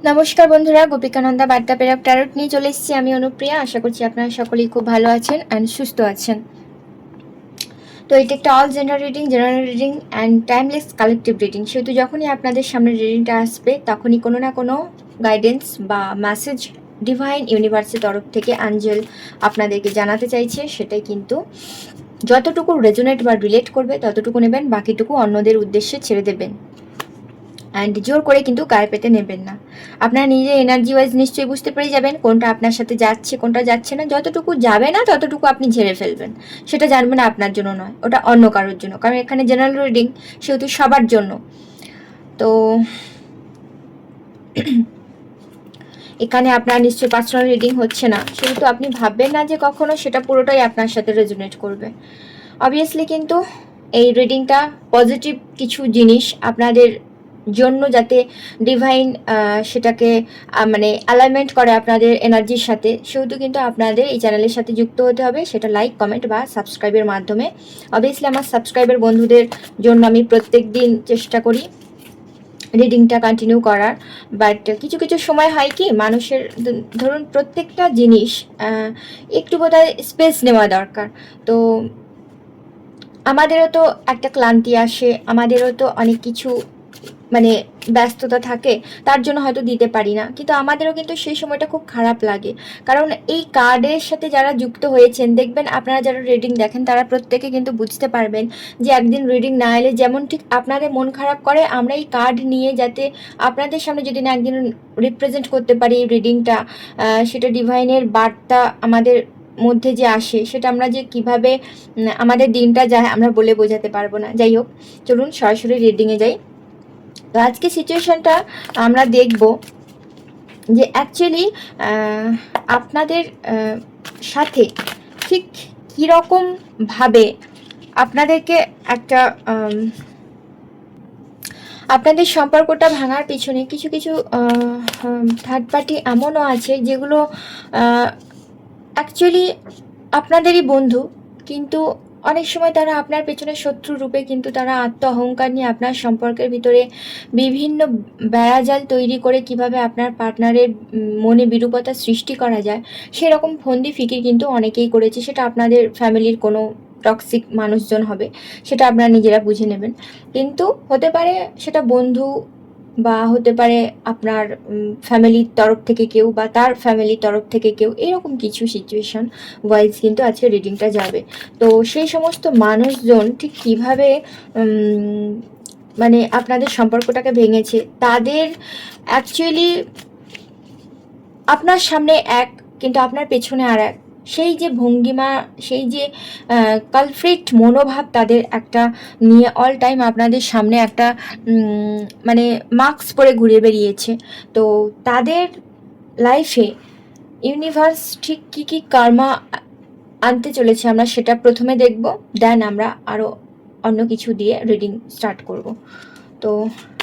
নমস্কার বন্ধুরা, গোপিকানন্দা বার্তা প্রেরক ট্যারট নিয়ে চলে এসেছি আমি অনুপ্রিয়া। আশা করছি আপনারা সকলেই খুব ভালো আছেন অ্যান্ড সুস্থ আছেন। তো এটা একটা all gender reading, general reading and timeless collective reading. সেহেতু যখনই আপনাদের সামনে রিডিংটা আসবে তখনই কোনো না কোনো গাইডেন্স বা মেসেজ ডিভাইন ইউনিভার্সের তরফ থেকে অ্যাঞ্জেল আপনাদেরকে জানাতে চাইছে, সেটাই কিন্তু যতটুকু রেজোনেট বা রিলেট করবে ততটুকু নেবেন, বাকিটুকু অন্যদের উদ্দেশ্যে ছেড়ে দেবেন। অ্যান্ড জোর করে কিন্তু গায়ে পেতে নেবেন না। আপনারা নিজে এনার্জি ওয়াইজ নিশ্চয়ই বুঝতে পেরে যাবেন কোনটা আপনার সাথে যাচ্ছে, কোনটা যাচ্ছে না। যতটুকু যাবে না ততটুকু আপনি ঝেড়ে ফেলবেন। সেটা জানবেন আপনার জন্য নয়, ওটা অন্য কারোর জন্য, কারণ এখানে জেনারেল রিডিং, সেহেতু সবার জন্য। তো এখানে আপনার নিশ্চয়ই পার্সোনাল রিডিং হচ্ছে না, সেহেতু আপনি ভাববেন না যে কখনো সেটা পুরোটাই আপনার সাথে রেজোনেট করবে। অবভিয়াসলি কিন্তু এই রিডিংটা পজিটিভ কিছু জিনিস আপনাদের জন্য, যাতে ডিভাইন সেটাকে মানে অ্যালাইনমেন্ট করে আপনাদের এনার্জির সাথে, সেহেতু কিন্তু আপনাদের এই চ্যানেলের সাথে যুক্ত হতে হবে, সেটা লাইক, কমেন্ট বা সাবস্ক্রাইবের মাধ্যমে। অবভিয়াসলি আমার সাবস্ক্রাইবার বন্ধুদের জন্য আমি প্রত্যেক দিন চেষ্টা করি রিডিংটা কন্টিনিউ করার। বাট কিছু কিছু সময় হয় কি, মানুষের ধরুন প্রত্যেকটা জিনিস একটু বোধহয় স্পেস নেওয়া দরকার। তো আমাদেরও তো একটা ক্লান্তি আসে, আমাদেরও তো অনেক কিছু মানে ব্যস্ততা থাকে, তার জন্য হয়তো দিতে পারি না, কিন্তু আমাদেরও কিন্তু সেই সময়টা খুব খারাপ লাগে। কারণ এই কার্ডের সাথে যারা যুক্ত হয়েছেন, দেখবেন আপনারা যারা রিডিং দেখেন তারা প্রত্যেকে কিন্তু বুঝতে পারবেন যে একদিন রিডিং না এলে যেমন ঠিক আপনাদের মন খারাপ করে, আমরা এই কার্ড নিয়ে যাতে আপনাদের সামনে যদি না একদিন রিপ্রেজেন্ট করতে পারি এই রিডিংটা, সেটা ডিভাইনের বার্তা আমাদের মধ্যে যে আসে, সেটা আমরা যে কিভাবে আমাদের দিনটা যায় আমরা বলে বোঝাতে পারবো না। যাই হোক, চলুন সরাসরি রিডিংয়ে যাই। তো আজকে সিচুয়েশনটা আমরা দেখব যে অ্যাকচুয়ালি আপনাদের সাথে ঠিক কীরকমভাবে আপনাদেরকে একটা আপনাদের সম্পর্কটা ভাঙার পিছনে কিছু কিছু থার্ড পার্টি এমনও আছে যেগুলো অ্যাকচুয়ালি আপনাদেরই বন্ধু, কিন্তু অনেক সময় তারা আপনার পেছনে শত্রু রূপে, কিন্তু তারা আত্ম অহংকার নিয়ে আপনার সম্পর্কের ভিতরে বিভিন্ন বেড়াজাল তৈরি করে কিভাবে আপনার পার্টনারের মনে বিরূপতা সৃষ্টি করা যায় সেরকম ফন্দি ফিকির কিন্তু অনেকেই করেছে। সেটা আপনাদের ফ্যামিলির কোনো টক্সিক মানুষজন হবে, সেটা আপনারা নিজেরা বুঝে নেবেন। কিন্তু হতে পারে সেটা বন্ধু, বা হতে পারে আপনার ফ্যামিলির তরফ থেকে কেউ, বা তার ফ্যামিলির তরফ থেকে কেউ, এরকম কিছু সিচুয়েশন ওয়াইজ কিন্তু আজকে রিডিংটা যাবে। তো সেই সমস্ত মানুষজন ঠিক কীভাবে মানে আপনাদের সম্পর্কটাকে ভেঙেছে, তাদের অ্যাকচুয়ালি আপনার সামনে এক, কিন্তু আপনার পেছনে আর এক, সেই যে ভঙ্গিমা, সেই যে কালফ্রিট মনোভাব তাদের একটা নিয়ে অল টাইম আপনাদের সামনে একটা মানে মাস্ক পরে ঘুরে বেরিয়েছে। তো তাদের লাইফে ইউনিভার্স ঠিক কী কী কার্মা আনতে চলেছে আমরা সেটা প্রথমে দেখব, দেন আমরা আরও অন্য কিছু দিয়ে রিডিং স্টার্ট করব। তো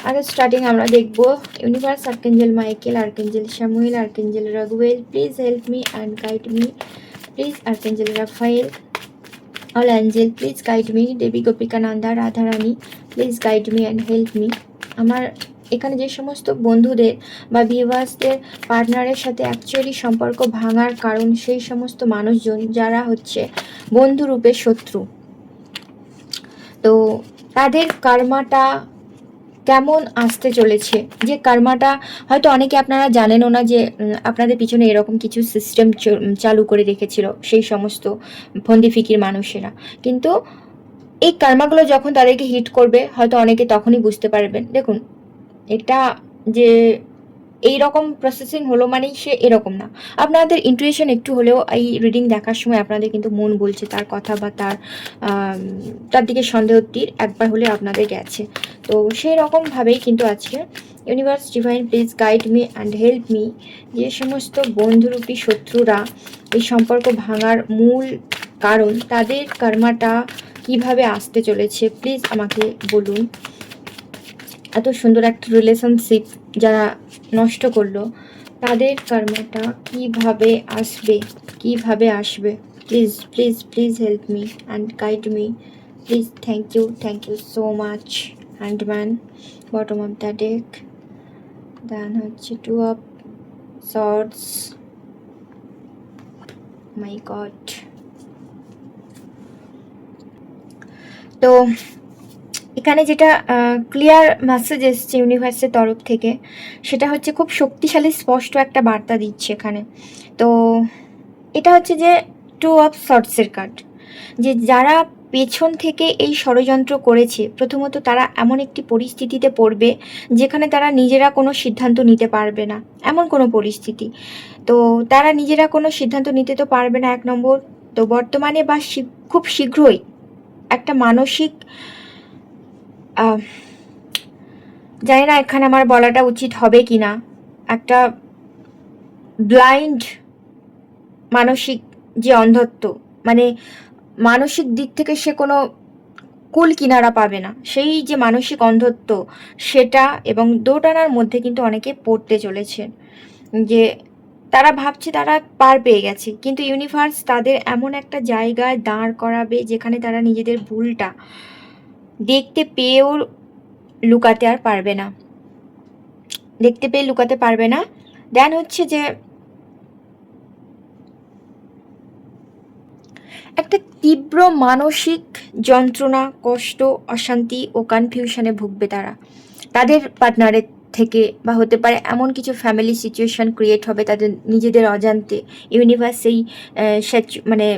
আগে স্টার্টিং আমরা দেখব universe, archangel Michael, archangel Samuel, archangel Raguel, please help me and guide me. Please archangel Raphael, all angel please guide me. Devi Gopikananda, Radharani please guide me and help me. আমার এখানে যে সমস্ত বন্ধুদের বা ভিউয়ার্সদের পার্টনারের সাথে অ্যাকচুয়ালি সম্পর্ক ভাঙার কারণ, সেই সমস্ত মানুষজন যারা হচ্ছে বন্ধুরূপে শত্রু, তো তাদের কর্মাটা কেমন আসতে চলেছে, যে কর্মাটা হয়তো অনেকে আপনারা জানেনও না যে আপনাদের পিছনে এরকম কিছু সিস্টেম চালু করে রেখেছিল সেই সমস্ত ফন্দি ফিকির মানুষেরা। কিন্তু এই কর্মাগুলো যখন তাদেরকে হিট করবে, হয়তো অনেকে তখনই বুঝতে পারবেন। দেখুন, এটা যে এই রকম প্রসেসিং হলো মানেই সে এরকম না। আপনাদের ইন্টুইশন একটু হলেও এই রিডিং দেখার সময় আপনাদের কিন্তু মন বলছে তার কথা, বা তার দিকে সন্দেহ তীর একবার হলে আপনাদের গেছে। তো সেই রকমভাবেই কিন্তু আজকে universe divine please guide me and help me. যে সমস্ত বন্ধুরূপী শত্রুরা এই সম্পর্ক ভাঙার মূল কারণ, তাদের কর্মাটা কিভাবে আসতে চলেছে প্লিজ আমাকে বলুন। এত সুন্দর একটা রিলেশনশিপ যারা নষ্ট করলো, তাদের কর্মটা কিভাবে আসবে, কিভাবে আসবে। Please please please help me and guide me please. Thank you so much. Hanged man, bottom of the deck, then হচ্ছে 2 অফ সর্টস, মাই গড। তো এখানে যেটা ক্লিয়ার মেসেজ এসছে ইউনিভার্সের তরফ থেকে, সেটা হচ্ছে খুব শক্তিশালী স্পষ্ট একটা বার্তা দিচ্ছে এখানে। তো এটা হচ্ছে যে 2 অফ সর্টসের কার্ড, যে যারা পেছন থেকে এই ষড়যন্ত্র করেছে, প্রথমত তারা এমন একটি পরিস্থিতিতে পড়বে যেখানে তারা নিজেরা কোনো সিদ্ধান্ত নিতে পারবে না, এমন কোনো পরিস্থিতি। তো তারা নিজেরা কোনো সিদ্ধান্ত নিতে তো পারবে না, 1 নম্বর। তো বর্তমানে বা খুব শীঘ্রই একটা মানসিক, জানি না এখানে আমার বলাটা উচিত হবে কি না, একটা ব্লাইন্ড মানসিক যে অন্ধত্ব, মানে মানসিক দিক থেকে সে কোনো কুল কিনারা পাবে না, সেই যে মানসিক অন্ধত্ব সেটা, এবং দোটানার মধ্যে কিন্তু অনেকে পড়তে চলেছে, যে তারা ভাবছে তারা পার পেয়ে গেছে, কিন্তু ইউনিভার্স তাদের এমন একটা জায়গায় দাঁড় করাবে যেখানে তারা নিজেদের ভুলটা দেখতে পেয়েও লুকাতে আর পারবে না, দেখতে পেয়ে লুকাতে পারবে না। দেন হচ্ছে যে একটা তীব্র মানসিক যন্ত্রণা, কষ্ট, অশান্তি ও কনফিউশনে ভুগবে তারা, তাদের পার্টনারের থেকে, বা হতে পারে এমন কিছু ফ্যামিলি সিচুয়েশন ক্রিয়েট হবে তাদের নিজেদের অজান্তে। ইউনিভার্স সেই মানে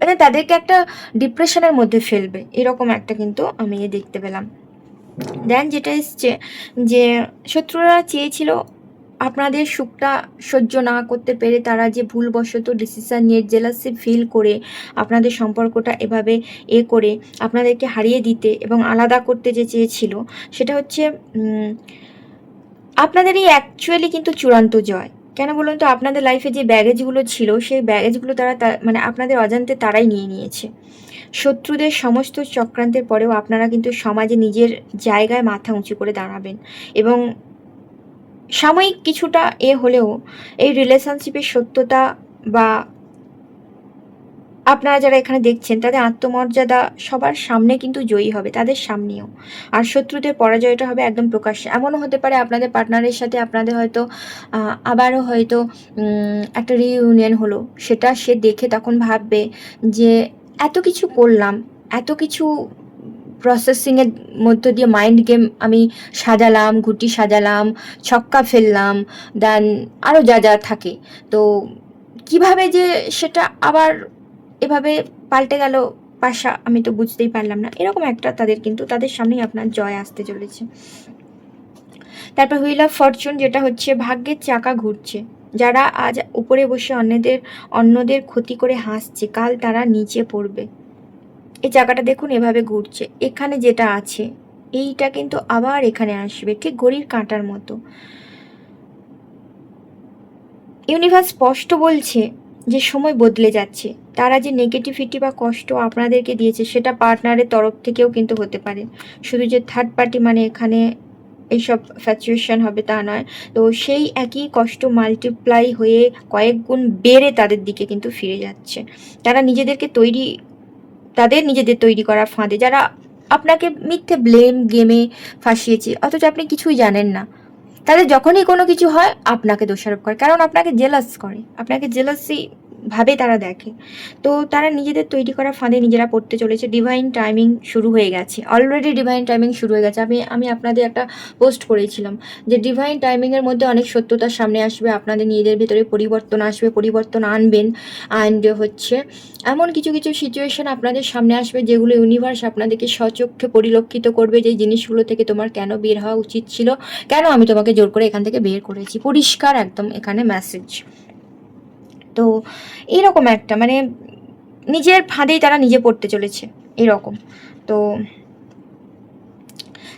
মানে তাদেরকে একটা ডিপ্রেশনের মধ্যে ফেলবে, এরকম একটা কিন্তু আমি দেখতে পেলাম। দেন যেটা এসছে যে শত্রুরা চেয়েছিল আপনাদের সুখটা সহ্য না করতে পেরে তারা যে ভুলবশত ডিসিশন নিয়ে জেলাসি ফিল করে আপনাদের সম্পর্কটা এভাবে করে আপনাদেরকে হারিয়ে দিতে এবং আলাদা করতে যে চেয়েছিল, সেটা হচ্ছে আপনাদেরই অ্যাকচুয়ালি কিন্তু চূড়ান্ত জয়। কেন বলুন তো, আপনাদের লাইফে যে ব্যাগেজগুলো ছিল সেই ব্যাগেজগুলো তারা মানে আপনাদের অজান্তে তারাই নিয়ে নিয়েছে। শত্রুদের সমস্ত চক্রান্তের পরেও আপনারা কিন্তু সমাজে নিজের জায়গায় মাথা উঁচু করে দাঁড়াবেন, এবং সাময়িক কিছুটা হলেও এই রিলেশনশিপের সত্যতা, বা আপনারা যারা এখানে দেখছেন তাদের আত্মমর্যাদা সবার সামনে কিন্তু জয়ী হবে, তাদের সামনেও। আর শত্রুদের পরাজয়টা হবে একদম প্রকাশ্যে। এমনও হতে পারে আপনাদের পার্টনারের সাথে আপনাদের হয়তো আবারও হয়তো একটা রিইউনিয়ন হলো, সেটা সে দেখে তখন ভাববে যে এত কিছু করলাম, এত কিছু প্রসেসিংয়ের মধ্য দিয়ে মাইন্ড গেম আমি সাজালাম, ঘুটি সাজালাম, ছক্কা ফেললাম, দেন আরও যা যা থাকে, তো কিভাবে যে সেটা আবার এভাবে পাল্টে গেল পাশা, আমি তো বুঝতেই পারলাম না, এরকম একটা তাদের কিন্তু তাদের সামনেই আপনার জয় আসতে চলেছে। তারপর হুইল অফ ফরচুন, যেটা হচ্ছে ভাগ্যের চাকা ঘুরছে। যারা আজ উপরে বসে অন্যদের ক্ষতি করে হাসছে, কাল তারা নিচে পড়বে। এই চাকাটা দেখুন এভাবে ঘুরছে, এখানে যেটা আছে এইটা কিন্তু আবার এখানে আসবে, ঠিক ঘড়ির কাঁটার মতো। ইউনিভার্স স্পষ্ট বলছে যে সময় বদলে যাচ্ছে, তারা যে নেগেটিভিটি বা কষ্ট আপনাদেরকে দিয়েছে সেটা পার্টনারের তরফ থেকেও কিন্তু হতে পারে, শুধু যে থার্ড পার্টি মানে এখানে এইসব ফ্যাচুয়েশন হবে তা নয়। তো সেই একই কষ্ট মাল্টিপ্লাই হয়ে কয়েক গুণ বেড়ে তাদের দিকে কিন্তু ফিরে যাচ্ছে। তারা নিজেদের তৈরি করা ফাঁদে, যারা আপনাকে মিথ্যে ব্লেম গেমে ফাঁসিয়েছে, অথচ আপনি কিছুই জানেন না, তাদের যখনই কোনো কিছু হয় আপনাকে দোষারোপ করে, কারণ আপনাকে জেলাস করে, আপনাকে জেলাসি ভাবে তারা দেখে। তো তারা নিজেদের তৈরি করা ফাঁদে নিজেরা পড়তে চলেছে। ডিভাইন টাইমিং শুরু হয়ে গেছে, অলরেডি ডিভাইন টাইমিং শুরু হয়ে গেছে। আমি আপনাদের একটা পোস্ট করেছিলাম যে ডিভাইন টাইমিংয়ের মধ্যে অনেক সত্যতার সামনে আসবে, আপনাদের নিজেদের ভেতরে পরিবর্তন আসবে, পরিবর্তন আনবেন। অ্যান্ড হচ্ছে এমন কিছু কিছু সিচুয়েশন আপনাদের সামনে আসবে যেগুলো ইউনিভার্স আপনাদেরকে স্বচক্ষে পরিলক্ষিত করবে, যে জিনিসগুলো থেকে তোমার কেন বের হওয়া উচিত ছিল, কেন আমি তোমাকে জোর করে এখান থেকে বের করেছি, পরিষ্কার একদম এখানে মেসেজ। তো এইরকম একটা মানে নিজের ফাঁদেই তারা নিজে পড়তে চলেছে এরকম। তো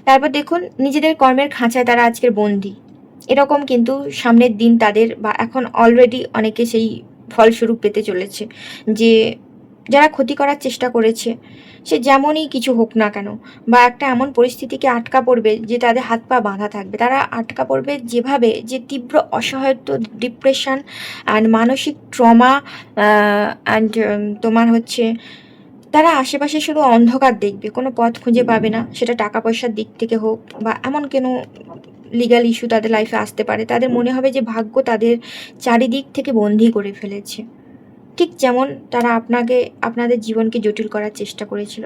তারপর দেখুন নিজেদের কর্মের খাঁচায় তারা আজকের বন্দি, এরকম কিন্তু সামনের দিন তাদের, বা এখন অলরেডি অনেকে সেই ফলস্বরূপ পেতে চলেছে, যে যারা ক্ষতি করার চেষ্টা করেছে সে যেমনই কিছু হোক না কেন, বা একটা এমন পরিস্থিতিকে আটকা পড়বে যে তাদের হাত পা বাঁধা থাকবে, তারা আটকা পড়বে যেভাবে, যে তীব্র অসহায়ত্ব, ডিপ্রেশন অ্যান্ড মানসিক ট্রমা, অ্যান্ড তোমার হচ্ছে তারা আশেপাশে শুধু অন্ধকার দেখবে, কোনো পথ খুঁজে পাবে না, সেটা টাকা পয়সার দিক থেকে হোক বা এমন লিগ্যাল ইস্যু তাদের লাইফে আসতে পারে। তাদের মনে হবে যে ভাগ্য তাদের চারিদিক থেকে বন্দী করে ফেলেছে, ঠিক যেমন তারা আপনাদের জীবনকে জটিল করার চেষ্টা করেছিল।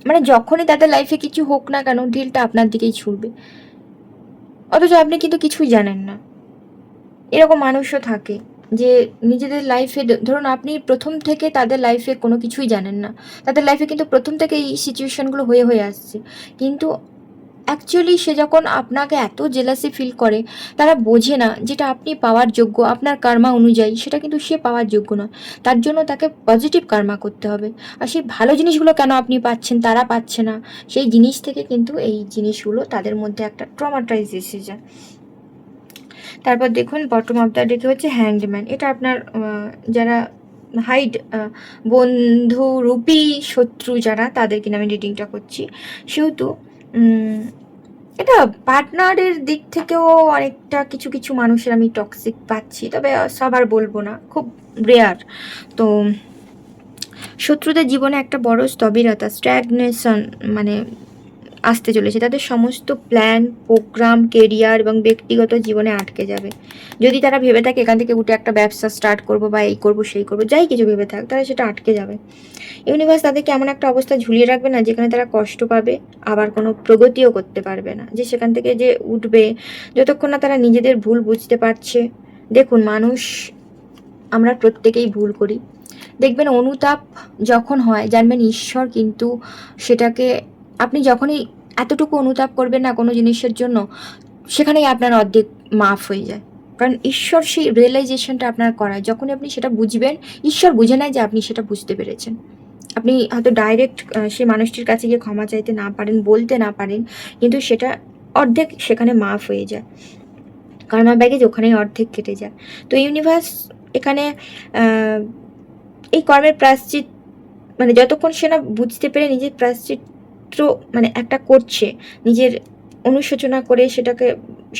মানে যখনই তাদের লাইফে কিছু হোক না কেন, ঢিলটা আপনার দিকেই ছুড়বে, অথচ আপনি কিন্তু কিছুই জানেন না। এরকম মানুষও থাকে যে নিজেদের লাইফে, ধরুন আপনি প্রথম থেকে তাদের লাইফে কোনো কিছুই জানেন না, তাদের লাইফে কিন্তু প্রথম থেকে এই সিচুয়েশনগুলো হয়ে হয়ে আসছে, কিন্তু অ্যাকচুয়ালি সে যখন আপনাকে এত জেলাসি ফিল করে, তারা বোঝে না যেটা আপনি পাওয়ার যোগ্য আপনার কার্মা অনুযায়ী, সেটা কিন্তু সে পাওয়ার যোগ্য নয়। তার জন্য তাকে পজিটিভ কার্মা করতে হবে। আর সেই ভালো জিনিসগুলো কেন আপনি পাচ্ছেন, তারা পাচ্ছে না, সেই জিনিস থেকে কিন্তু এই জিনিসগুলো তাদের মধ্যে একটা ট্রমাটাইজ এসে যায়। তারপর দেখুন বটম অফ দ্য ডেকে হচ্ছে হ্যাংড ম্যান। এটা আপনার যারা হাইড বন্ধু রূপী শত্রু যারা, তাদের কিনা আমি রিডিংটা করছি। সেহেতু এটা পার্টনারের দিক থেকেও অনেকটা কিছু কিছু মানুষের আমি টক্সিক পাচ্ছি, তবে সবার বলবো না, খুব রেয়ার। তো শত্রুদের জীবনে একটা বড় স্থবিরতা, স্ট্যাগনেশন মানে আসতে চলেছে। তাদের সমস্ত প্ল্যান, প্রোগ্রাম, কেরিয়ার এবং ব্যক্তিগত জীবনে আটকে যাবে। যদি তারা ভেবে থাকে এখান থেকে উঠে একটা ব্যবসা স্টার্ট করব বা এই করব সেই করব, যাই কিছু ভেবে থাক, তারা সেটা আটকে যাবে। ইউনিভার্স তাদেরকে এমন একটা অবস্থা ঝুলিয়ে রাখবে না যেখানে তারা কষ্ট পাবে, আবার কোনো প্রগতিও করতে পারবে না, যে সেখান থেকে যে উঠবে যতক্ষণ না তারা নিজেদের ভুল বুঝতে পারছে। দেখুন মানুষ, আমরা প্রত্যেকেই ভুল করি। দেখবেন অনুতাপ যখন হয়, জানবেন ঈশ্বর কিন্তু সেটাকে, আপনি যখনই এতটুকু অনুতাপ করবেন না কোনো জিনিসের জন্য, সেখানেই আপনার অর্ধেক মাফ হয়ে যায়। কারণ ঈশ্বর সেই রিয়েলাইজেশনটা আপনার করায়, যখনই আপনি সেটা বুঝবেন, ঈশ্বর বুঝে নেয় যে আপনি সেটা বুঝতে পেরেছেন। আপনি হয়তো ডাইরেক্ট সেই মানুষটির কাছে গিয়ে ক্ষমা চাইতে না পারেন, বলতে না পারেন, কিন্তু সেটা অর্ধেক সেখানে মাফ হয়ে যায়। কার্মা ব্যাগেজ ওখানেই অর্ধেক কেটে যায়। তো ইউনিভার্স এখানে এই কর্মের প্রায়শ্চিত, মানে যতক্ষণ সে না বুঝতে পেরে নিজের প্রায়শ্চিত্র মানে একটা করছে, নিজের অনুশোচনা করে সেটাকে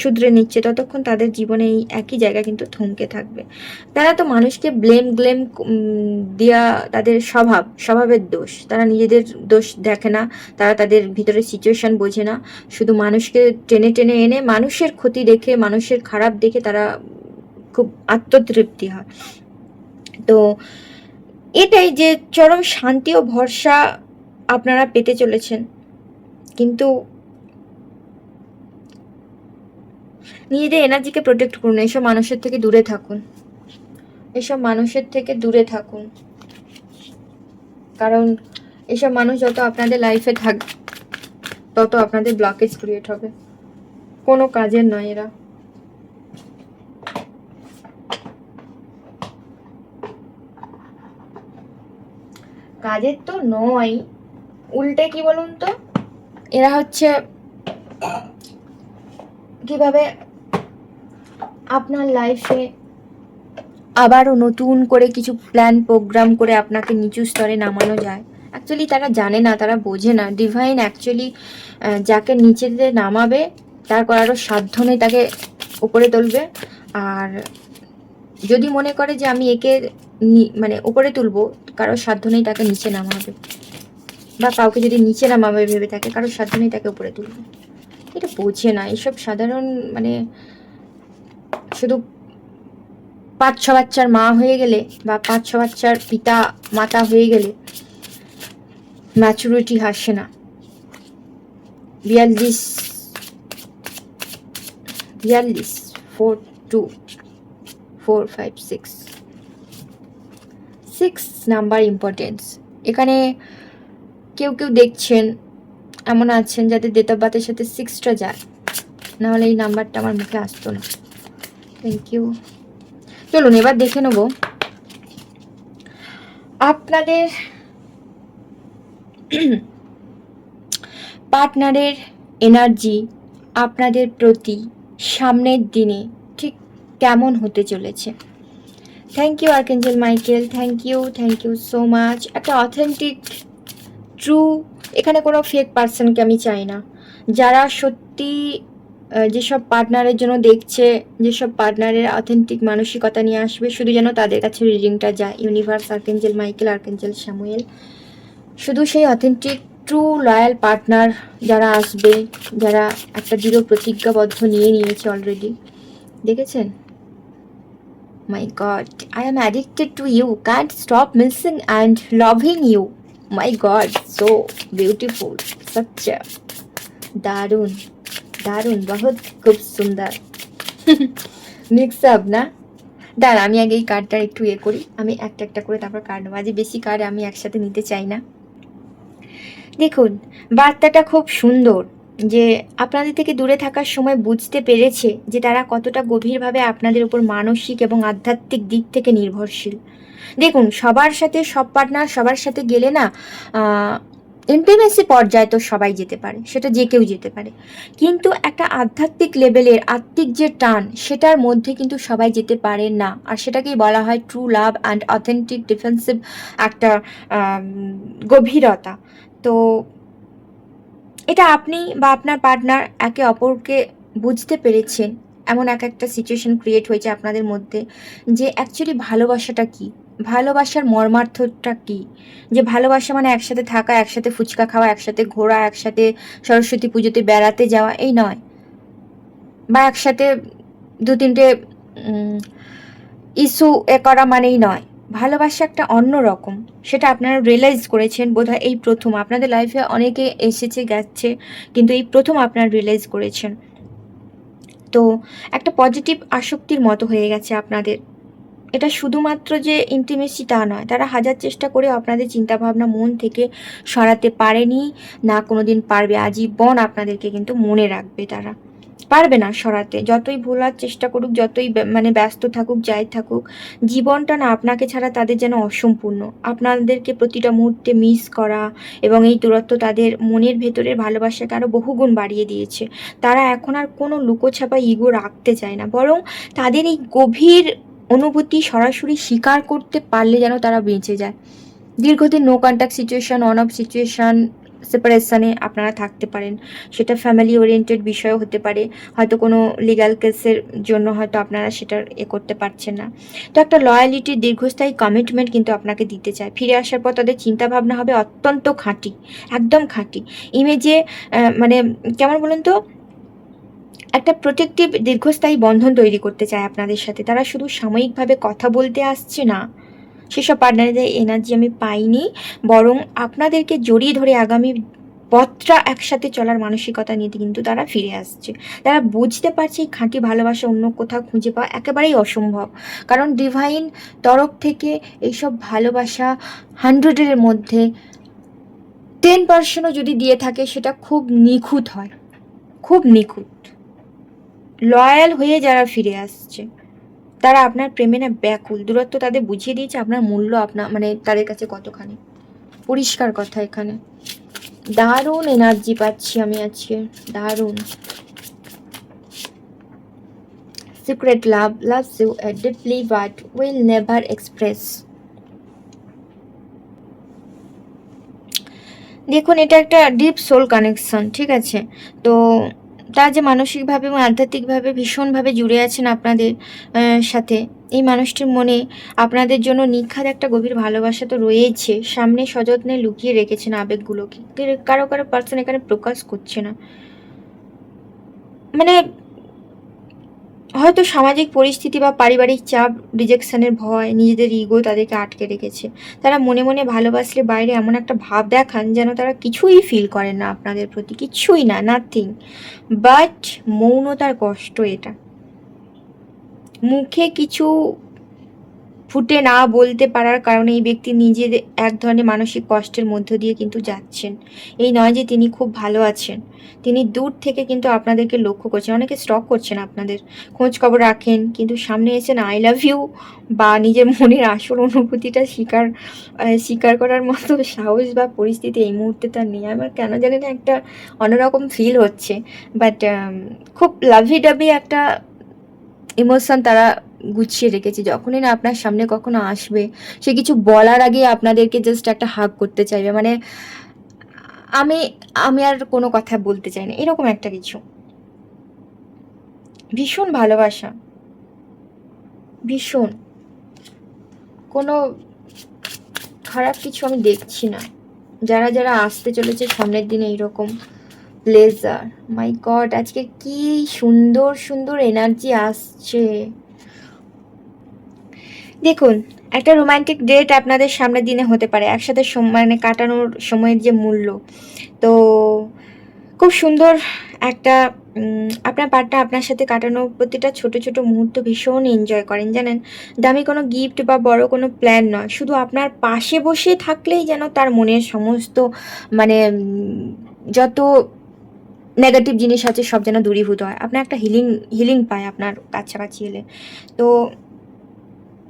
শুধরে নিচ্ছে, ততক্ষণ তাদের জীবনে এই একই জায়গা কিন্তু থমকে থাকবে। তারা তো মানুষকে ব্লেম দেওয়া তাদের স্বভাবের দোষ, তারা নিজেদের দোষ দেখে না, তারা তাদের ভিতরে সিচুয়েশন বোঝে না, শুধু মানুষকে টেনে টেনে এনে মানুষের ক্ষতি দেখে, মানুষের খারাপ দেখে তারা খুব আত্মতৃপ্তি হয়। তো এটাই যে চরম শান্তি ও ভরসা আপনারা পেতে চলেছেন, কিন্তু নিজেদের এনার্জিকে প্রোটেক্ট করুন, এসব মানুষের থেকে দূরে থাকুন, এসব মানুষের থেকে দূরে থাকুন, কারণ এসব মানুষ যত আপনাদের লাইফে থাকবে তত আপনাদের ব্লকেজ ক্রিয়েট হবে, কোনো কাজের নয় এরা। কাজের তো নয়, উল্টে কি বলুন তো, এরা হচ্ছে কিভাবে আপনার লাইফে আবারও নতুন করে কিছু প্ল্যান প্রোগ্রাম করে আপনাকে নিচু স্তরে নামানো যায়। অ্যাকচুয়ালি তারা জানে না, তারা বোঝে না, ডিভাইন অ্যাকচুয়ালি যাকে নিচেতে নামাবে তার আরও সাধ্য নেই তাকে উপরে তুলবে। আর যদি মনে করে যে আমি একে মানে উপরে তুলবো, কারোর সাধ্য নেই তাকে নিচে নামাবে, বা কাউকে যদি নিচে নামাবে ভেবে থাকে, কারোর সাধ্য নেই তাকে উপরে তুলবে। এটা বোঝে না, এসব সাধারণ মানে শুধু 5-6 বাচ্চার মা হয়ে গেলে বা 5-6 বাচ্চার পিতা মাতা হয়ে গেলে ম্যাচুরিটি আসে না। 42 4 2 4 5 6 নাম্বার ইম্পর্টেন্স। এখানে কেউ কেউ দেখছেন এমন আছেন যাদের ডেট অফ বার্থের সাথে 6টা যায়, নাহলে এই নাম্বারটা আমার মুখে আসতো না। Thank you. চলুন এবার দেখে নেব আপনাদের পার্টনারের এনার্জি আপনাদের প্রতি সামনের দিনে ঠিক কেমন হতে চলেছে। Thank you archangel Michael, thank you so much. একটা অথেন্টিক ট্রু, এখানে কোনো ফেক পার্সনকে আমি চাই না। যারা সত্যি যেসব পার্টনারের জন্য দেখছে, যেসব পার্টনারের অথেন্টিক মানসিকতা নিয়ে আসবে, শুধু যেন তাদের কাছে রিডিংটা যায়। ইউনিভার্স, আর্কেঞ্জেল মাইকেল, আর্কেঞ্জেল স্যামুয়েল, শুধু সেই অথেন্টিক ট্রু লয়াল পার্টনার যারা আসবে, যারা একটা দৃঢ় প্রতিজ্ঞাবদ্ধ নিয়ে নিয়েছে অলরেডি, দেখেছেন? My god, I am addicted to you, can't stop missing and loving you. My god, so beautiful, সচ্চা দারুণ দারুণ, বহুত খুব সুন্দর মিক্স আপ না? দাঁড়া, আমি আগে এই কার্ডটা একটু করি, আমি একটা একটা করে তারপর কার্ড নেবো। আজ বেশি কার্ড আমি একসাথে নিতে চাই না। দেখুন, বার্তাটা খুব সুন্দর, যে আপনাদের থেকে দূরে থাকার সময় বুঝতে পেরেছে যে তারা কতটা গভীরভাবে আপনাদের উপর মানসিক এবং আধ্যাত্মিক দিক থেকে নির্ভরশীল। দেখুন, সবার সাথে সব পার্টনার সবার সাথে গেলে না, ইন্টিমেসি পর্যায়ে তো সবাই যেতে পারে, সেটা যে কেউ যেতে পারে, কিন্তু একটা আধ্যাত্মিক লেভেলের আত্মিক যে টান, সেটার মধ্যে কিন্তু সবাই যেতে পারে না। আর সেটাকেই বলা হয় true love and authentic defensive একটা গভীরতা। তো এটা আপনি বা আপনার পার্টনার একে অপরকে বুঝতে পেরেছেন, এমন একটা সিচুয়েশন ক্রিয়েট হয়েছে আপনাদের মধ্যে, যে অ্যাকচুয়ালি ভালোবাসাটা কী, ভালোবাসার মর্মার্থটা কী। যে ভালোবাসা মানে একসাথে থাকা, একসাথে ফুচকা খাওয়া, একসাথে ঘোরা, একসাথে সরস্বতী পুজোতে বেড়াতে যাওয়া, এই নয়। বা একসাথে দু তিনটে ইস্যু করা মানেই নয়। ভালোবাসা একটা অন্য রকম, সেটা আপনারা রিয়েলাইজ করেছেন বোধহয় এই প্রথম। আপনাদের লাইফে অনেকে এসেছে গেছে, কিন্তু এই প্রথম আপনারা রিয়েলাইজ করেছেন। তো একটা পজিটিভ আসক্তির মতো হয়ে গেছে আপনাদের। এটা শুধুমাত্র যে ইন্টিমেসি তা নয়, তারা হাজার চেষ্টা করেও আপনাদের চিন্তাভাবনা মন থেকে সরাতে পারেনি, না কোনোদিন পারবে। আজীবন আপনাদেরকে কিন্তু মনে রাখবে, তারা পারবে না সরাতে। যতই ভোলার চেষ্টা করুক, যতই মানে ব্যস্ত থাকুক, যাই থাকুক, জীবনটা না আপনাকে ছাড়া তাদের যেন অসম্পূর্ণ। আপনাদেরকে প্রতিটা মুহূর্তে মিস করা এবং এই দূরত্ব তাদের মনের ভেতরের ভালোবাসাকে আরও বহুগুণ বাড়িয়ে দিয়েছে। তারা এখন আর কোনো লুকোছাপা ইগো রাখতে চায় না, বরং তাদের এই গভীর অনুভূতি সরাসরি স্বীকার করতে পারলে যেন তারা বেঁচে যায়। দীর্ঘদিন no contact situation, on off situation, সেপারেশানে আপনারা থাকতে পারেন। সেটা ফ্যামিলি ওরিয়েন্টেড বিষয়ও হতে পারে, হয়তো কোনো লিগ্যাল কেসের জন্য হয়তো আপনারা সেটার করতে পারছেন না। তো একটা লয়ালিটি, দীর্ঘস্থায়ী কমিটমেন্ট কিন্তু আপনাকে দিতে চায়। ফিরে আসার পর তাদের চিন্তাভাবনা হবে অত্যন্ত খাঁটি, একদম খাঁটি। ইমেজে মানে কেমন বলুন তো, একটা প্রোটেক্টিভ দীর্ঘস্থায়ী বন্ধন তৈরি করতে চায় আপনাদের সাথে। তারা শুধু সাময়িকভাবে কথা বলতে আসছে না, সেসব পার্টনারদের এনার্জি আমি পাইনি, বরং আপনাদেরকে জড়িয়ে ধরে আগামী পথটা একসাথে চলার মানসিকতা নিয়ে কিন্তু তারা ফিরে আসছে। তারা বুঝতে পারছে এই খাঁটি ভালোবাসা অন্য কোথাও খুঁজে পাওয়া একেবারেই অসম্ভব। কারণ ডিভাইন তরফ থেকে এইসব ভালোবাসা 100-এর মধ্যে 10%ও যদি দিয়ে থাকে, সেটা খুব নিখুঁত হয়, খুব নিখুঁত। লয়াল হয়ে যারা ফিরে আসছে, তারা আপনার প্রেমে না ব্যাকুল। দূরত্ব তাদের বুঝিয়ে দিয়েছে আপনার মূল্য আপনার মানে তাদের কাছে কতখানি। পরিষ্কার কথা এখানে। দারুণ এনার্জি পাচ্ছি আমি আজকে, দারুণ। Secret love, loves you deeply but will never express. দেখুন, এটা একটা ডিপ সোল কানেকশন, ঠিক আছে? তো তারা যে মানসিকভাবে এবং আধ্যাত্মিকভাবে ভীষণভাবে জুড়ে আছেন আপনাদের সাথে, এই মানুষটির মনে আপনাদের জন্য নিখাদ একটা গভীর ভালোবাসা তো রয়েছে। সামনে সযত্নে লুকিয়ে রেখেছেন আবেগগুলোকে, কারো কারো পার্সন এখানে প্রকাশ করছে না। মানে হয়তো সামাজিক পরিস্থিতি বা পারিবারিক চাপ, রিজেকশনের ভয়, নিজেদের ইগো তাদেরকে আটকে রেখেছে। তারা মনে মনে ভালোবাসলে বাইরে এমন একটা ভাব দেখান যেন তারা কিছুই ফিল করেন না আপনাদের প্রতি, কিছুই না, নাথিং। বাট মৌনতার কষ্ট এটা। মুখে কিছু ফুটে না বলতে পারার কারণে এই ব্যক্তি নিজের এক ধরনের মানসিক কষ্টের মধ্য দিয়ে কিন্তু যাচ্ছেন। এই নয় যে তিনি খুব ভালো আছেন, তিনি দূর থেকে কিন্তু আপনাদেরকে লক্ষ্য করছেন। অনেকে স্টক করছেন, আপনাদের খোঁজ খবর রাখেন, কিন্তু সামনে এসেছেন আই লাভ ইউ বা নিজের মনের আসল অনুভূতিটা স্বীকার করার মতো সাহস বা পরিস্থিতি এই মুহূর্তে তার নেই। আমার কেন জানি না একটা অন্যরকম ফিল হচ্ছে, বাট খুব লাভি ডাভি একটা ইমোশন তারা গুছিয়ে রেখেছে। যখনই না আপনার সামনে কখনো আসবে, সে কিছু বলার আগে আপনাদেরকে জাস্ট একটা হাগ করতে চাইবে, মানে আমি আমি আর কোনো কথা বলতে চাই না, এরকম একটা কিছু। ভীষণ ভালোবাসা, ভীষণ। কোনো খারাপ কিছু আমি দেখছি না। যারা যারা আসতে চলেছে সামনের দিনে এইরকম ব্লেজার, মাই গড আজকে কি সুন্দর সুন্দর এনার্জি আসছে। দেখুন, একটা রোমান্টিক ডেট আপনাদের সামনের দিনে হতে পারে, একসাথে মানে কাটানোর সময়ের যে মূল্য, তো খুব সুন্দর একটা আপনার পার্টনার আপনার সাথে কাটানো প্রতিটা ছোট ছোট মুহূর্ত ভীষণ এনজয় করেন জানেন। দামি কোনো গিফট বা বড় কোনো প্ল্যান নয়, শুধু আপনার পাশে বসে থাকলেই যেন তার মনের সমস্ত মানে যত নেগেটিভ জিনিস আছে সব যেন দূরীভূত হয়, আপনার একটা হিলিং হিলিং পায় আপনার কাছাকাছি এলে। তো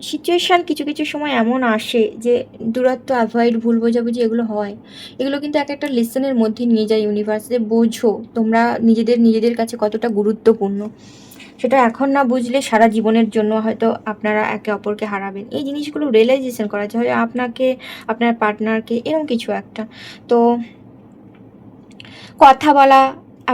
সিচুয়েশান কিছু কিছু সময় এমন আসে যে দূরত্ব, অ্যাভয়েড, ভুল বোঝাবুঝি এগুলো হয়, এগুলো কিন্তু এক একটা লেসনের মধ্যে নিয়ে যায় ইউনিভার্স, যে বোঝো তোমরা নিজেদের নিজেদের কাছে কতটা গুরুত্বপূর্ণ। সেটা এখন না বুঝলে সারা জীবনের জন্য হয়তো আপনারা একে অপরকে হারাবেন। এই জিনিসগুলো রিয়েলাইজেশন করা যায় আপনাকে, আপনার পার্টনারকে, এরকম কিছু একটা। তো কথা বলা,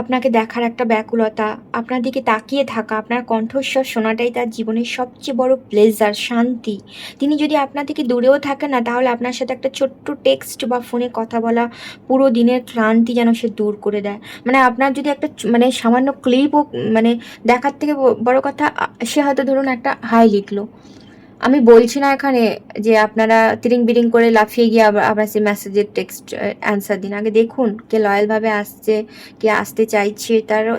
আপনাকে দেখার একটা ব্যাকুলতা, আপনার দিকে তাকিয়ে থাকা, আপনার কণ্ঠস্বর শোনাটাই তার জীবনের সবচেয়ে বড় প্লেজার, শান্তি। তিনি যদি আপনার থেকে দূরেও থাকেন না, তাহলে আপনার সাথে একটা ছোট্ট টেক্সট বা ফোনে কথা বলা পুরো দিনের ক্লান্তি যেন সে দূর করে দেয়। মানে আপনার যদি একটা মানে সামান্য ক্লিপও মানে দেখার থেকে বড় কথা, সে হয়তো ধরুন একটা হাই লিখলো, আমি বলছি না এখানে যে আপনারা তিরিং বিরিং করে লাফিয়ে গিয়ে আবার সেই মেসেজের টেক্সট অ্যান্সার দিন। আগে দেখুন কে লয়ালভাবে আসছে, কে আসতে চাইছে,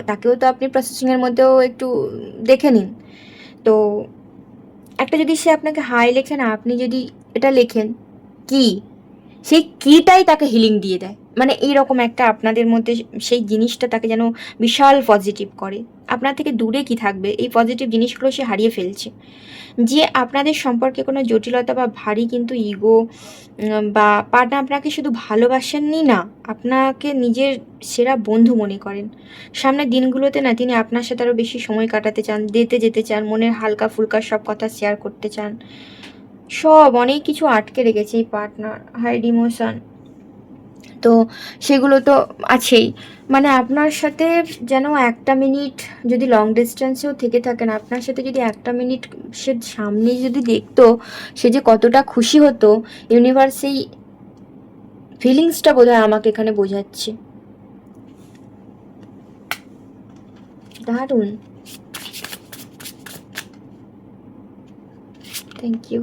তাকেও তো আপনি প্রসেসিংয়ের মধ্যেও একটু দেখে নিন। তো একটা যদি সে আপনাকে হাই লেখে না, আপনি যদি এটা লেখেন কি, সেই কিটাই তাকে হিলিং দিয়ে দেয়। মানে এইরকম একটা আপনাদের মধ্যে সেই জিনিসটা তাকে যেন বিশাল পজিটিভ করে। আপনার থেকে দূরে কি থাকবে, এই পজিটিভ জিনিসগুলো সে হারিয়ে ফেলছে। যে আপনাদের সম্পর্কে কোনো জটিলতা বা ভারী কিন্তু ইগো বা পার্টনার আপনাকে শুধু ভালোবাসেননি না, আপনাকে নিজের সেরা বন্ধু মনে করেন। সামনের দিনগুলোতে না তিনি আপনার সাথে আরও বেশি সময় কাটাতে চান, যেতে চান, মনের হালকা ফুলকা সব কথা শেয়ার করতে চান। সব অনেক কিছু আটকে রেখেছে এই পার্টনার, হাইড ইমোশন, তো সেগুলো তো আছেই। মানে আপনার সাথে যেন একটা মিনিট যদি লং ডিস্টেন্সেও থেকে থাকেন, আপনার সাথে যদি একটা মিনিট সে সামনে যদি দেখতো, সে যে কতটা খুশি হতো। ইউনিভার্স সেই ফিলিংসটা বোধহয় আমাকে এখানে বোঝাচ্ছে। দারুণ, thank you.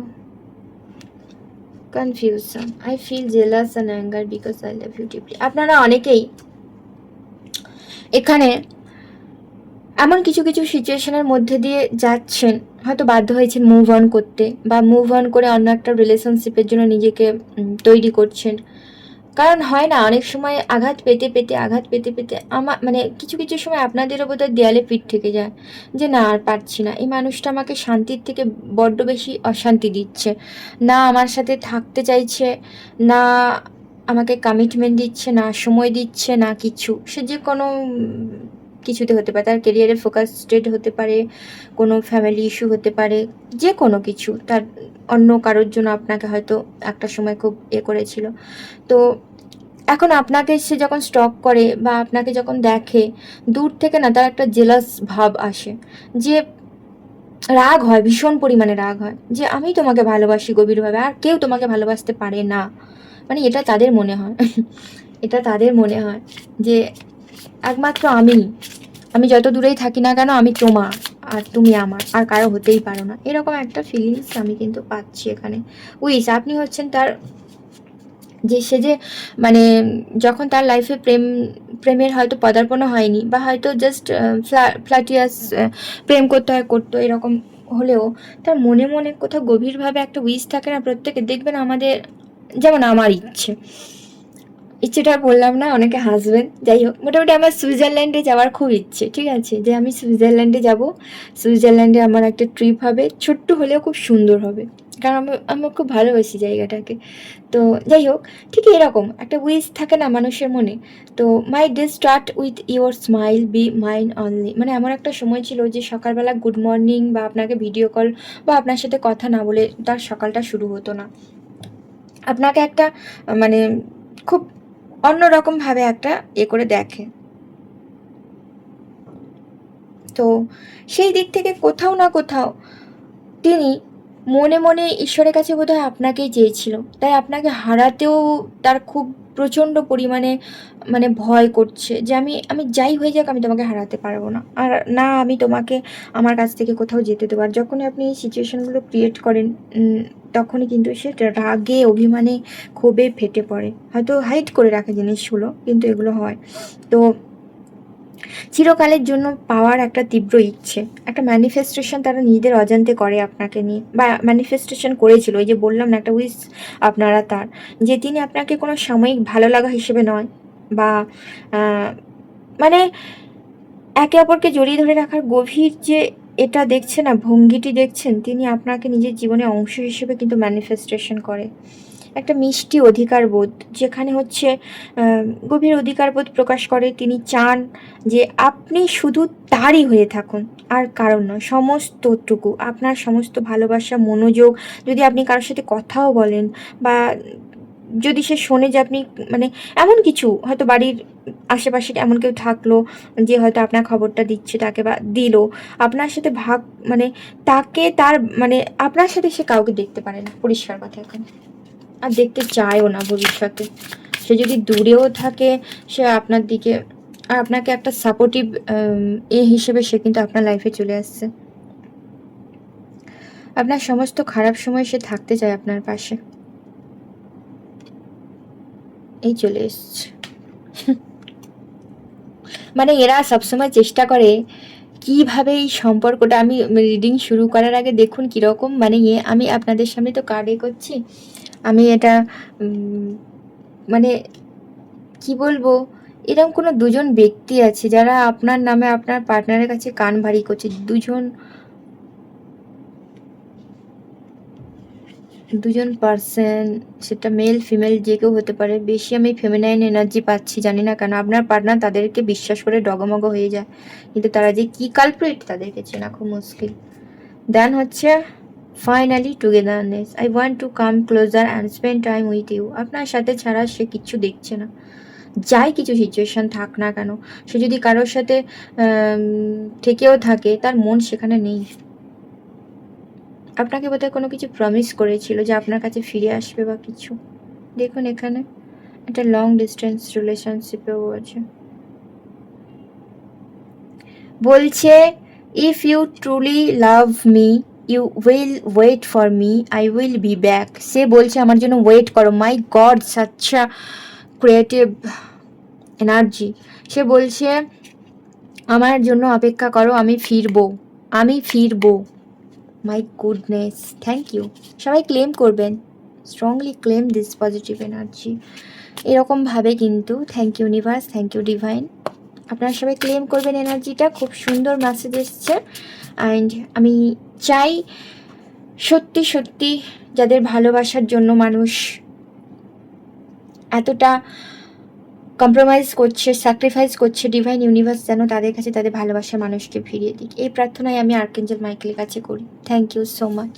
Confusion, I feel jealous and anger because I love you deeply. আপনারা অনেকেই এখানে এমন কিছু কিছু সিচুয়েশনের মধ্যে দিয়ে যাচ্ছেন, হয়তো বাধ্য হয়েছেন মুভ অন করতে, বা মুভ অন করে অন্য একটা রিলেশনশিপের জন্য নিজেকে তৈরি করছেন। কারণ হয় না অনেক সময় আঘাত পেতে পেতে আমার মানে কিছু কিছু সময় আপনাদেরও বোধহয় দেয়ালে পিঠ থেকে যায়, যে না আর পারছি না, এই মানুষটা আমাকে শান্তির থেকে বড্ড বেশি অশান্তি দিচ্ছে, না আমার সাথে থাকতে চাইছে, না আমাকে কমিটমেন্ট দিচ্ছে, না সময় দিচ্ছে, না কিছু। সে যে কোনো কিছুতে হতে পারে, তার কেরিয়ারে ফোকাসড হতে পারে, কোনো ফ্যামিলি ইস্যু হতে পারে, যে কোনো কিছু তার অন্য কারোর জন্য আপনাকে হয়তো একটা সময় খুব করেছিল। তো এখন আপনাকে সে যখন স্টক করে বা আপনাকে যখন দেখে দূর থেকে না, তার একটা জেলাস ভাব আসে, যে রাগ হয়, ভীষণ পরিমাণে রাগ হয়, যে আমি তোমাকে ভালোবাসি গভীরভাবে, আর কেউ তোমাকে ভালোবাসতে পারে না। মানে এটা তাদের মনে হয় এটা তাদের মনে হয় যে একমাত্র আমি যত দূরেই থাকি না কেন, আমি তোমার আর তুমি আমার, আর কারো হতেই পারো না, এরকম একটা ফিলিংস আমি কিন্তু পাচ্ছি এখানে। উইস আপনি হচ্ছেন তার, যে সে যে মানে যখন তার লাইফে প্রেমের হয়তো পদার্পণও হয়নি, বা হয়তো জাস্ট ফ্ল্যাটিয়াস প্রেম করতো এরকম হলেও, তার মনে মনে কোথাও গভীরভাবে একটা উইশ থাকে না প্রত্যেকে, দেখবেন আমাদের, যেমন আমার ইচ্ছেটা আর বললাম না, অনেকে হাসবেন, যাই হোক, মোটামুটি আমার সুইজারল্যান্ডে যাওয়ার খুব ইচ্ছে, ঠিক আছে, যে আমি সুইজারল্যান্ডে যাব, সুইজারল্যান্ডে আমার একটা ট্রিপ হবে, ছোট্ট হলেও খুব সুন্দর হবে, কারণ আমি খুব ভালোবাসি জায়গাটাকে। তো যাই হোক, ঠিক এরকম একটা উইশ থাকে না মানুষের মনে। তো my day start with your smile, be mine only, মানে এমন একটা সময় ছিল যে সকালবেলা গুড মর্নিং বা আপনাকে ভিডিও কল বা আপনার সাথে কথা না বলে তার সকালটা শুরু হতো না। আপনাকে একটা মানে খুব অন্যরকমভাবে একটা করে দেখে। তো সেই দিক থেকে কোথাও না কোথাও তিনি মনে মনে ঈশ্বরের কাছে বোধহয় আপনাকেই চেয়েছিল, তাই আপনাকে হারাতেও তার খুব প্রচণ্ড পরিমাণে মানে ভয় করছে যে আমি আমি যাই হয়ে যাক আমি তোমাকে হারাতে পারবো না, আর না আমি তোমাকে আমার কাছ থেকে কোথাও যেতে দেবো। আর যখনই আপনি এই সিচুয়েশানগুলো ক্রিয়েট করেন তখনই কিন্তু সে রাগে অভিমানে ক্ষোভে ফেটে পড়ে, হয়তো হাইড করে রাখে জিনিসগুলো, কিন্তু এগুলো হয়। তো চিরকালের জন্য পাওয়ার একটা তীব্র ইচ্ছে, একটা ম্যানিফেস্টেশন তারা নিজেদের অজান্তে করে আপনাকে নিয়ে, বা ম্যানিফেস্টেশন করেছিল, ওই যে বললাম না একটা উইশ আপনারা তার, যে তিনি আপনাকে কোনো সাময়িক ভালো লাগা হিসেবে নয়, বা মানে একে অপরকে জড়িয়ে ধরে রাখার গভীর যে এটা দেখছে না ভঙ্গিটি দেখছেন, তিনি আপনাকে নিজের জীবনের অংশ হিসেবে কিন্তু ম্যানিফেস্টেশন করে। একটা মিষ্টি অধিকারবোধ, যেখানে হচ্ছে গভীর অধিকারবোধ প্রকাশ করে। তিনি চান যে আপনি শুধু তারই হয়ে থাকুন, আর কারণ নয়। সমস্তটুকু আপনার সমস্ত ভালোবাসা, মনোযোগ, যদি আপনি কারোর সাথে কথাও বলেন, বা যদি সে শোনে যে আপনি মানে এমন কিছু হয়তো বাড়ির আশেপাশে এমন কেউ থাকলো যে হয়তো আপনার খবরটা দিচ্ছে তাকে, বা দিল আপনার সাথে ভাগ, মানে তাকে তার মানে আপনার সাথে সে কাউকে দেখতে পারে না, পরিষ্কার কথা এখন, আর দেখতে চায়ও না ভবিষ্যতে। সে যদি দূরেও থাকে, সে আপনার দিকে আর আপনাকে একটা সাপোর্টিভ হিসেবে সে কিন্তু আপনার লাইফে চলে আসছে। আপনার সমস্ত খারাপ সময় সে থাকতে চায় আপনার পাশে, এই চলে এসছে। মানে এরা সবসময় চেষ্টা করে কিভাবে এই সম্পর্কটা, আমি রিডিং শুরু করার আগে দেখুন কীরকম মানে আমি আপনাদের সামনে তো কার্ডে করছি, আমি এটা মানে কি বলবো, এরকম কোনো দুজন ব্যক্তি আছে যারা আপনার নামে আপনার পার্টনারের কাছে কান ভারী করছে। দুজন পার্সন, সেটা মেল ফিমেল যে কেউ হতে পারে। বেশি আমি ফেমিনাইন এনার্জি পাচ্ছি, জানি না কেন। আপনার পার্টনার তাদেরকে বিশ্বাস করে ডগমগ হয়ে যায়, কিন্তু তারা যে কী কালপ্রিট তাদেরকে চেনা খুব মুশকিল। দেন হচ্ছে finally togetherness, I want to come closer and spend time with you. আপনার সাথে ছাড়া সে কিচ্ছু দেখছে না, যাই কিছু সিচুয়েশান থাক না কেন। সে যদি কারোর সাথে থেকেও থাকে, তার মন সেখানে নেই। আপনাকে বোধহয় কোনো কিছু প্রমিস করেছিল যে আপনার কাছে ফিরে আসবে বা কিছু। দেখুন এখানে একটা লং ডিস্টেন্স রিলেশনশিপেও আছে, বলছে if you truly love me you will wait for me, I will be back. সে বলছে আমার জন্য ওয়েট করো। মাই গড, সাচ্চা ক্রিয়েটিভ এনার্জি। সে বলছে আমার জন্য অপেক্ষা করো, আমি ফিরবো, আমি ফিরবো। My goodness, thank you. সবাই ক্লেম করবেন, strongly claim this positive energy এরকমভাবে কিন্তু। Thank you universe, thank you divine. আপনারা সবাই ক্লেম করবেন এনার্জিটা। খুব সুন্দর মেসেজ এসছে। অ্যান্ড আমি চাই সত্যি সত্যি যাদের ভালোবাসার জন্য মানুষ এতটা কম্প্রোমাইজ করছে, স্যাক্রিফাইস করছে, ডিভাইন ইউনিভার্স যেন তাদের কাছে তাদের ভালোবাসার মানুষকে ফিরিয়ে দিক, এই প্রার্থনাই আমি আর্কেঞ্জেল মাইকেলের কাছে করি। Thank you so much.